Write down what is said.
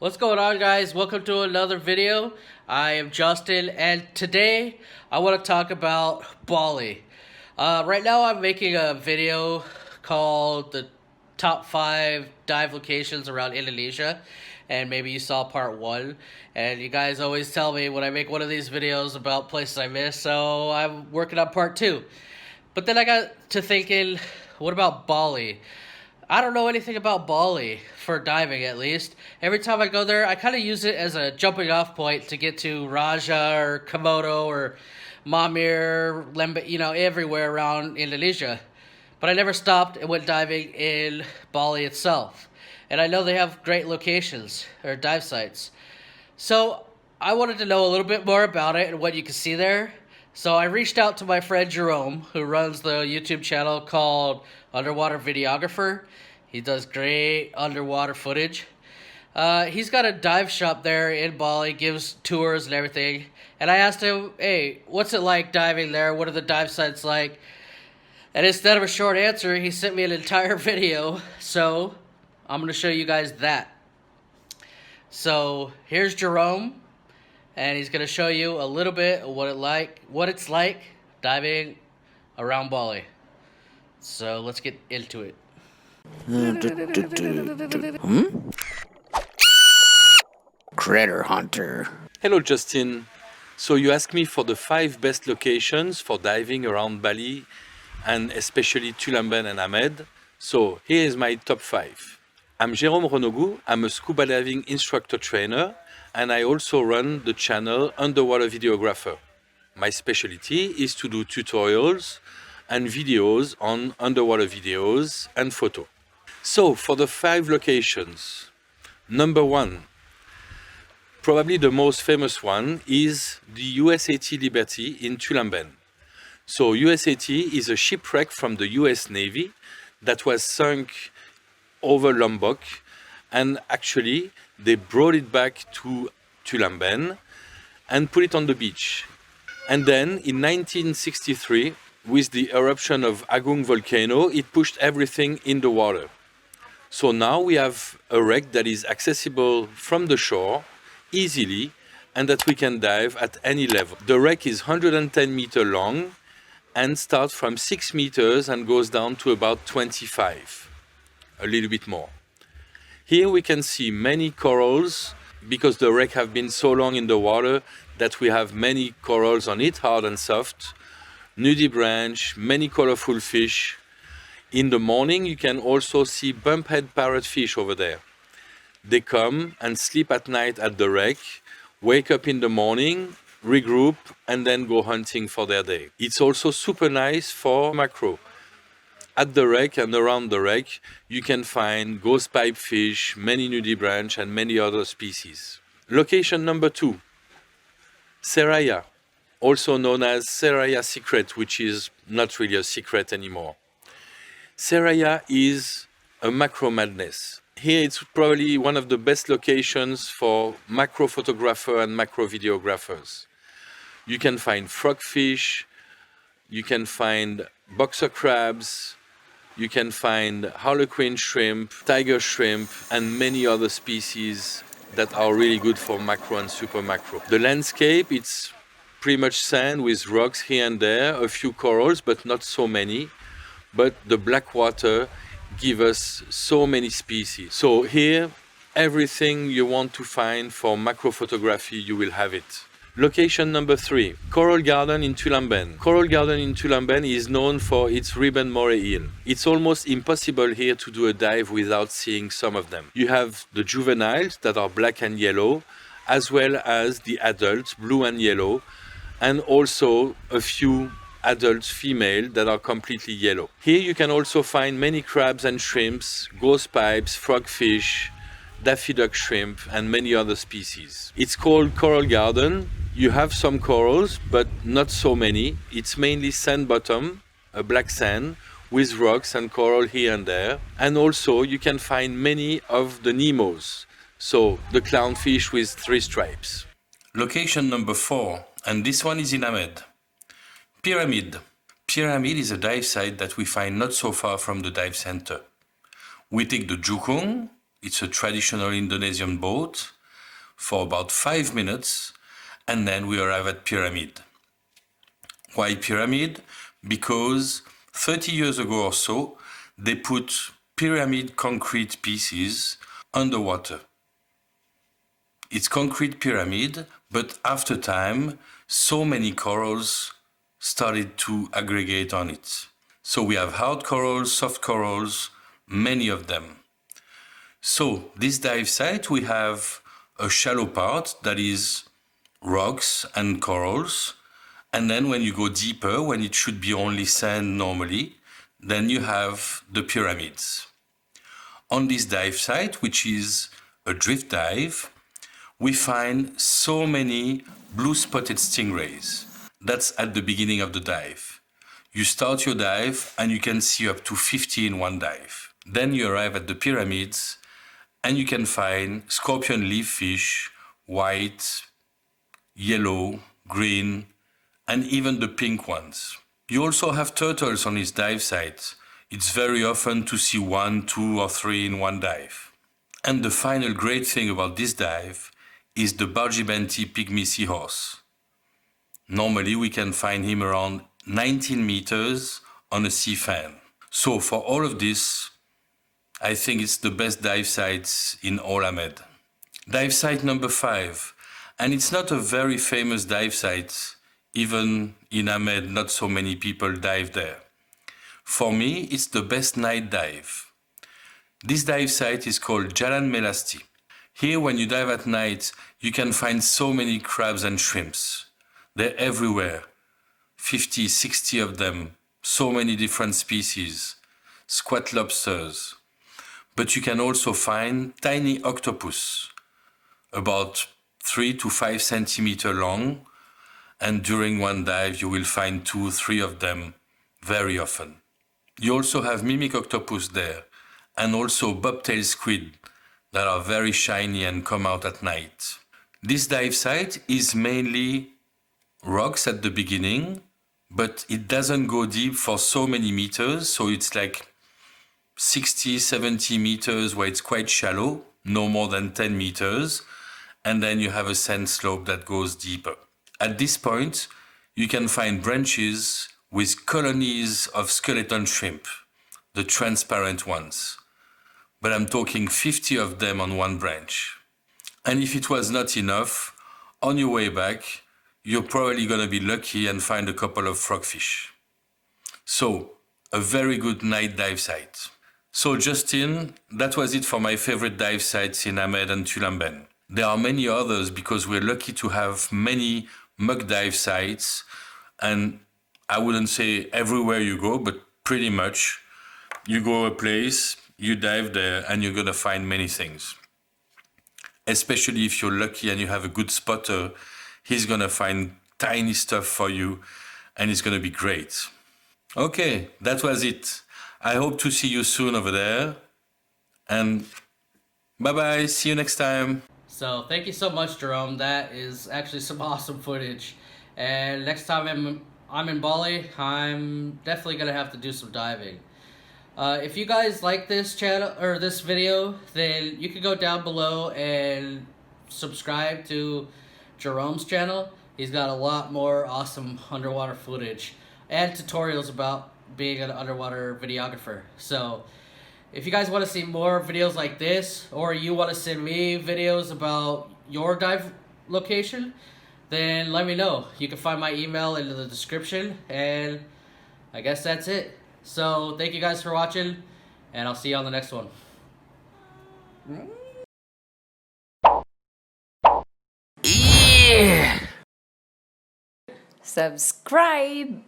What's going on, guys? Welcome to another video. I am Justin, and today I want to talk about Bali. Right now I'm making a video called the top 5 dive locations around Indonesia, and maybe you saw part 1, and you guys always tell me when I make one of these videos about places I miss, so I'm working on part 2. But then I got to thinking, what about Bali? I don't know anything about Bali, for diving at least. Every time I go there, I kind of use it as a jumping off point to get to Raja or Komodo or Mamir, Lembeh, everywhere around Indonesia. But I never stopped and went diving in Bali itself. And I know they have great locations, or dive sites. So I wanted to know a little bit more about it and what you can see there. So I reached out to my friend Jerome, who runs the YouTube channel called Underwater Videographer. He does great underwater footage. He's got a dive shop there in Bali, gives tours and everything. And I asked him, hey, what's it like diving there? What are the dive sites like? And instead of a short answer, he sent me an entire video. So I'm going to show you guys that. So here's Jerome. And he's going to show you a little bit of what it's like diving around Bali. So let's get into it. Critter Hunter. Hello Justin. So you asked me for the 5 best locations for diving around Bali and especially Tulamben and Amed. So here is my top 5. I'm Jérôme Renogu. I'm a scuba diving instructor trainer, and I also run the channel Underwater Videographer. My specialty is to do tutorials and videos on underwater videos and photo. So for the 5 locations, number 1, probably the most famous one, is the USAT Liberty in Tulamben. So USAT is a shipwreck from the US Navy that was sunk over Lombok, and actually they brought it back to Tulamben and put it on the beach. And then in 1963, with the eruption of Agung volcano, it pushed everything in the water. So now we have a wreck that is accessible from the shore easily and that we can dive at any level. The wreck is 110 meters long and starts from 6 meters and goes down to about 25, a little bit more. Here we can see many corals because the wreck have been so long in the water that we have many corals on it, hard and soft, nudibranch, many colorful fish. In the morning you can also see bumphead parrotfish over there. They come and sleep at night at the wreck, wake up in the morning, regroup, and then go hunting for their day. It's also super nice for mackerel. At the wreck and around the wreck, you can find ghost pipefish, many nudibranch, and many other species. Location number 2, Seraya, also known as Seraya Secret, which is not really a secret anymore. Seraya is a macro madness. Here it's probably one of the best locations for macro photographer and macro videographers. You can find frogfish, you can find boxer crabs, you can find harlequin shrimp, tiger shrimp, and many other species that are really good for macro and super macro. The landscape, it's pretty much sand with rocks here and there, a few corals, but not so many. But the black water gives us so many species. So here, everything you want to find for macro photography, you will have it. Location number 3, Coral Garden in Tulamben. Coral Garden in Tulamben is known for its ribbon moray eel. It's almost impossible here to do a dive without seeing some of them. You have the juveniles that are black and yellow, as well as the adults, blue and yellow, and also a few adults, female, that are completely yellow. Here you can also find many crabs and shrimps, ghost pipes, frogfish, daffy duck shrimp, and many other species. It's called Coral Garden. You have some corals, but not so many. It's mainly sand bottom, a black sand, with rocks and coral here and there. And also you can find many of the Nemos, so the clownfish with 3 stripes. Location number 4, and this one is in Amed. Pyramid. Pyramid is a dive site that we find not so far from the dive center. We take the Jukung, it's a traditional Indonesian boat, for about 5 minutes, and then we arrive at pyramid. Why pyramid? Because 30 years ago or so, they put pyramid concrete pieces underwater. It's concrete pyramid, but after time, so many corals started to aggregate on it. So we have hard corals, soft corals, many of them. So this dive site, we have a shallow part that is rocks and corals. And then when you go deeper, when it should be only sand normally, then you have the pyramids. On this dive site, which is a drift dive, we find so many blue-spotted stingrays. That's at the beginning of the dive. You start your dive and you can see up to 50 in one dive. Then you arrive at the pyramids and you can find scorpion leaf fish, white, yellow, green, and even the pink ones. You also have turtles on this dive site. It's very often to see 1, 2, or 3 in one dive. And the final great thing about this dive is the Bargibanti pygmy seahorse. Normally we can find him around 19 meters on a sea fan. So for all of this, I think it's the best dive sites in all Amed. Dive site number 5, and it's not a very famous dive site. Even in Amed, not so many people dive there. For me, it's the best night dive. This dive site is called Jalan Melasti. Here, when you dive at night, you can find so many crabs and shrimps. They're everywhere. 50, 60 of them, so many different species, squat lobsters. But you can also find tiny octopus, about 3 to 5 centimeters long, and during one dive you will find 2, 3 of them very often. You also have mimic octopus there, and also bobtail squid that are very shiny and come out at night. This dive site is mainly rocks at the beginning, but it doesn't go deep for so many meters, so it's like 60, 70 meters where it's quite shallow, no more than 10 meters, and then you have a sand slope that goes deeper. At this point, you can find branches with colonies of skeleton shrimp, the transparent ones. But I'm talking 50 of them on one branch. And if it was not enough, on your way back, you're probably going to be lucky and find a couple of frogfish. So, a very good night dive site. So Justin, that was it for my favorite dive sites in Amed and Tulamben. There are many others because we're lucky to have many mug dive sites, and I wouldn't say everywhere you go, but pretty much you go a place, you dive there, and you're gonna find many things. Especially if you're lucky and you have a good spotter, he's gonna find tiny stuff for you and it's gonna be great. Okay, that was it. I hope to see you soon over there, and bye bye, see you next time. So thank you so much, Jerome. That is actually some awesome footage. And next time I'm in Bali, I'm definitely gonna have to do some diving. If you guys like this channel or this video, then you can go down below and subscribe to Jerome's channel. He's got a lot more awesome underwater footage and tutorials about being an underwater videographer. So if you guys want to see more videos like this, or you want to send me videos about your dive location, then let me know. You can find my email in the description, and I guess that's it. So thank you guys for watching, and I'll see you on the next one. Yeah. Subscribe.